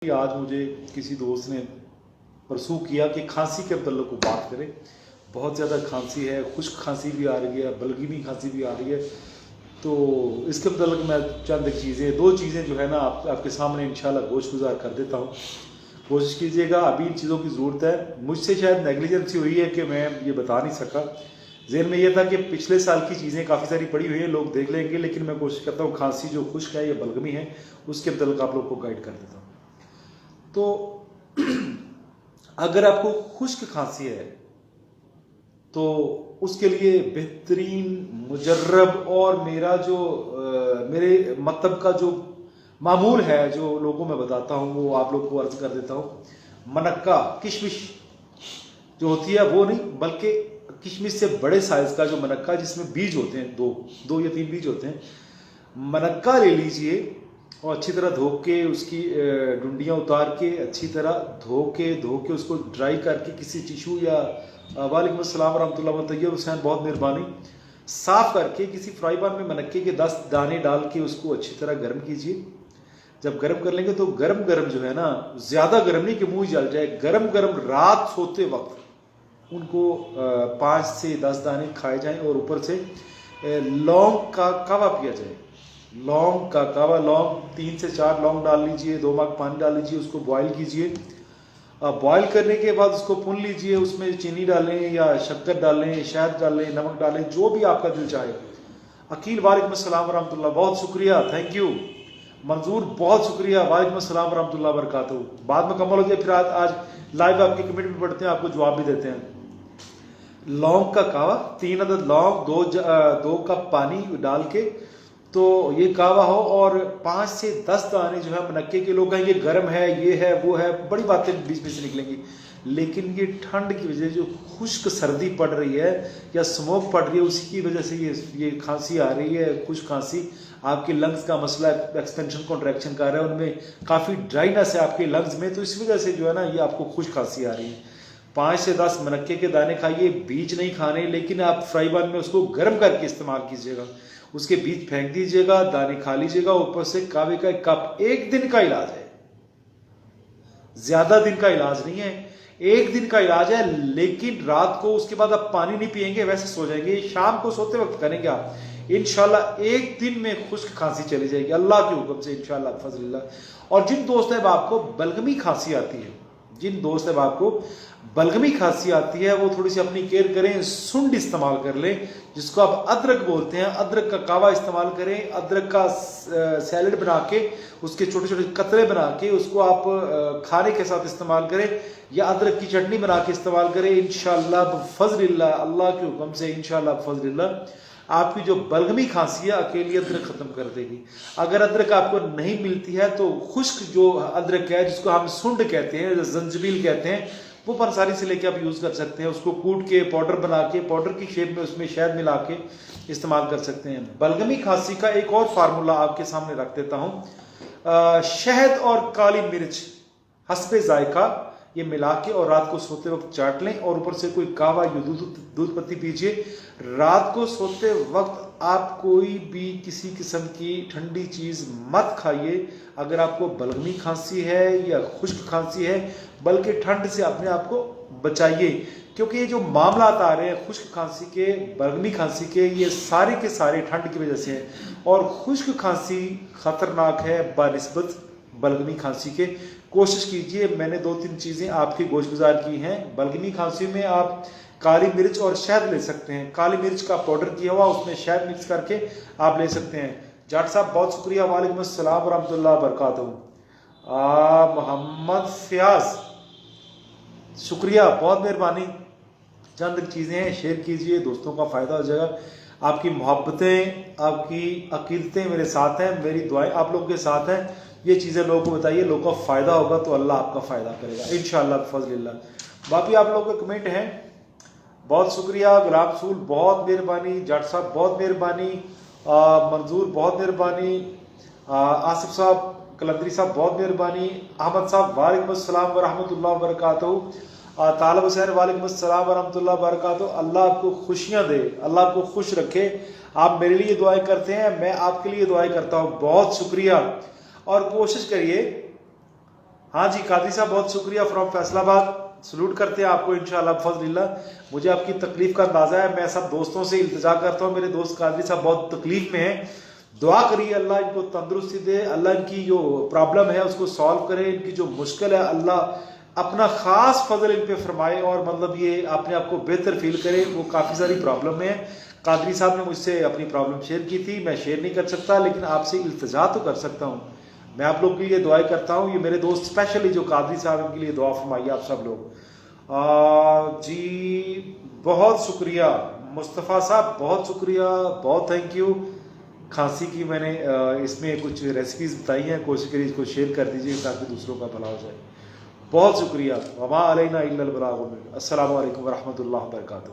आज मुझे किसी दोस्त ने परसू किया कि खांसी के मतलब को बात करें। बहुत ज़्यादा खांसी है, खुश्क खांसी भी आ रही है, बलगमी खांसी भी आ रही है। तो इसके मतलब मैं चंद दो चीज़ें जो है ना आपके सामने इंशाल्लाह गोशगुजार कर देता हूँ। कोशिश कीजिएगा, अभी इन चीज़ों की ज़रूरत है। मुझसे शायद नेग्लिजेंसी हुई है कि मैं ये बता नहीं सका। ज़हन में ये था कि पिछले साल की चीज़ें काफ़ी सारी पड़ी हुई हैं, लोग देख लेंगे, लेकिन मैं कोशिश करता हूँ खांसी जो खुश्क है या बलगमी है उसके मतलब आप लोग को गाइड कर देता हूँ। तो अगर आपको खुश्क खांसी है तो उसके लिए बेहतरीन मुजर्रब और मेरे मतलब का जो मामूल है, जो लोगों में बताता हूँ वो आप लोग को अर्ज कर देता हूँ। मनक्का किशमिश जो होती है वो नहीं, बल्कि किशमिश से बड़े साइज का जो मनक्का जिसमें बीज होते हैं, दो या तीन बीज होते हैं, मनक्का ले लीजिए और अच्छी तरह धो के उसकी डुंडियाँ उतार के अच्छी तरह धो के उसको ड्राई करके किसी टिशू या वालेकुम अस्सलाम रहमतुल्लाह तैयब हुसैन बहुत मेहरबानी, साफ करके किसी फ्राई पैन में मनक्के के 10 दाने डाल के उसको अच्छी तरह गर्म कीजिए। जब गर्म कर लेंगे तो गरम गरम जो है ना, ज़्यादा गर्म नहीं कि मुंह जल जाए, गरम गरम रात सोते वक्त उनको 5 से 10 दाने खाए जाएं और ऊपर से लौंग का कावा पिया जाए। लौंग का कावा, लौंग 3 से 4 लौंग डाल लीजिए, 2 मग पानी डाल लीजिए, उसको बॉईल कीजिए। बॉईल करने के बाद उसको भून लीजिए, उसमें चीनी डालें या शक्कर डालें, शहद डालें, नमक डालें, जो भी आपका दिल चाहे। अकील वालेकुम अस्सलाम वरहमतुल्लाह, बहुत शुक्रिया, थैंक यू। मंजूर बहुत शुक्रिया, वालेकुम अस्सलाम वरहमतुल्लाह वबरकातुहू। बाद में कमल हो जाए फिर आज लाइव आपकी कमेंट भी पढ़ते हैं, आपको जवाब भी देते हैं। लौंग का कावा, 3 अदद लौंग, 2 कप पानी डाल के तो ये कावा हो, और 5 से 10 दाने जो है मनक्के के। लोग कहेंगे गर्म है, ये है वो है, बड़ी बातें बीच में से निकलेंगी, लेकिन ये ठंड की वजह से जो खुश्क सर्दी पड़ रही है या स्मोक पड़ रही है उसकी की वजह से ये खांसी आ रही है। खुश्क खांसी, आपके लंग्स का मसला, एक्सपेंशन कॉन्ट्रैक्शन कर रहा है, उनमें काफ़ी ड्राइनेस है आपके लंग्स में, तो इस वजह से जो है ना ये आपको खुश्क खांसी आ रही है। 5 से 10 मनक्के के दाने खाइए, बीज नहीं खाने, लेकिन आप फ्राई पैन में उसको गर्म करके इस्तेमाल कीजिएगा। उसके बीज फेंक दीजिएगा, दाने खा लीजिएगा, ऊपर से कावे का 1 कप। 1 दिन का इलाज है, ज्यादा दिन का इलाज नहीं है, 1 दिन का इलाज है। लेकिन रात को उसके बाद आप पानी नहीं पिएंगे, वैसे सो जाएंगे। शाम को सोते वक्त करेंगे आप, इंशाल्लाह 1 दिन में खुश्क खांसी चली जाएगी अल्लाह के हुक्म से, इंशाल्लाह फजलिल्लाह। और जिन दोस्त साहब आपको बलगमी खांसी आती है, जिन दोस्त साहब आपको बलगमी खांसी आती है, वो थोड़ी सी अपनी केयर करें, सुंड इस्तेमाल कर लें, जिसको आप अदरक बोलते हैं। अदरक का कावा इस्तेमाल करें, अदरक का सैलेड बना के उसके छोटे छोटे कतरे बना के उसको आप खाने के साथ इस्तेमाल करें, या अदरक की चटनी बना के इस्तेमाल करें। इंशाअल्लाह फजलिल्लाह, अल्लाह के हुक्म से इंशाअल्लाह फजलिल्लाह आपकी जो बलगमी खांसी है अकेली अदरक खत्म कर देगी। अगर अदरक आपको नहीं मिलती है तो खुश्क जो अदरक है, जिसको हम सुंड कहते हैं, जंजबील कहते हैं, वो पंसारी से लेके आप यूज़ कर सकते हैं। उसको कूट के पाउडर बना के, पाउडर की शेप में उसमें शहद मिला के इस्तेमाल कर सकते हैं। बलगमी खांसी का एक और फार्मूला आपके सामने रख देता हूँ। शहद और काली मिर्च हस्बे जायका ये मिला के और रात को सोते वक्त चाट लें, और ऊपर से कोई कावा या दूध पत्ती पीजिए। रात को सोते वक्त आप कोई भी किसी किस्म की ठंडी चीज़ मत खाइए अगर आपको बलगमी खांसी है या खुश्क खांसी है, बल्कि ठंड से अपने आप को बचाइए। क्योंकि ये जो मामला आ रहे हैं खुश्क खांसी के, बलगमी खांसी के, ये सारे के सारे ठंड की वजह से हैं, और खुश्क खांसी खतरनाक है बानिस्बत बलगमी खांसी के। कोशिश कीजिए, मैंने 2-3 चीज़ें आपकी गोशगुजार की हैं। बलगमी खांसी में आप काली मिर्च और शहद ले सकते हैं, काली मिर्च का पाउडर किया हुआ, उसमें शहद मिक्स करके आप ले सकते हैं। जाट साहब बहुत शुक्रिया, वालेकुम अस्सलाम वरहमतुल्लाह वबरकातुहू। मोहम्मद फयाज शुक्रिया, बहुत मेहरबानी। चंद चीज़ें हैं, शेयर कीजिए, दोस्तों का फ़ायदा हो जाएगा। आपकी मोहब्बतें, आपकी अकीदतें मेरे साथ हैं, मेरी दुआएं आप लोगों के साथ हैं। ये चीज़ें लोगों को बताइए, लोगों का फ़ायदा होगा तो अल्लाह आपका फ़ायदा करेगा इंशाअल्लाह फजलिल्लाह। बाकी आप लोगों के कमेंट हैं, बहुत शुक्रिया। गुलाब सूल बहुत मेहरबानी, जाट साहब बहुत मेहरबानी, मंजूर बहुत मेहरबानी, आसिफ साहब, कलंदरी साहब बहुत मेहरबानी, अहमद साहब वालेकुम अस्सलाम वरहमतुल्लाह वबरकातुहू, तालब हुसैन वालेकुम अस्सलाम वरहमतुल्लाह वबरकातुहू। अल्लाह आपको खुशियाँ दे, अल्लाह आपको खुश रखे। आप मेरे लिए दुआएं करते हैं, मैं आपके लिए दुआएं करता हूँ, बहुत शुक्रिया। और कोशिश करिए ہاں جی قادری صاحب بہت شکریہ فرام فیصل آباد. سلوٹ کرتے ہیں آپ کو انشاءاللہ بفضل اللہ. مجھے آپ کی تکلیف کا اندازہ ہے. میں سب دوستوں سے التجا کرتا ہوں, میرے دوست قادری صاحب بہت تکلیف میں ہیں, دعا کریے اللہ ان کو تندرستی دے, اللہ ان کی جو پرابلم ہے اس کو سالو کرے, ان کی جو مشکل ہے اللہ اپنا خاص فضل ان پہ فرمائے, اور مطلب یہ اپنے آپ کو بہتر فیل کرے. وہ کافی ساری پرابلم میں ہیں. قادری صاحب نے مجھ سے اپنی پرابلم شیئر کی تھی, میں شیئر نہیں کر سکتا لیکن آپ سے التجا تو کر سکتا ہوں. میں آپ لوگ کے لیے دعائیں کرتا ہوں. یہ میرے دوست اسپیشلی جو قادری صاحب ان کے لیے دعا فرمائیے آپ سب لوگ. جی بہت شکریہ مصطفیٰ صاحب, بہت شکریہ, بہت تھینک یو. کھانسی کی میں نے اس میں کچھ ریسیپیز بتائی ہیں, کوشش کریے اس کو شیئر کر دیجیے تاکہ دوسروں کا بھلا ہو جائے. بہت شکریہ. وما علینا الا البلاغ. السلام علیکم ورحمۃ اللہ وبرکاتہ.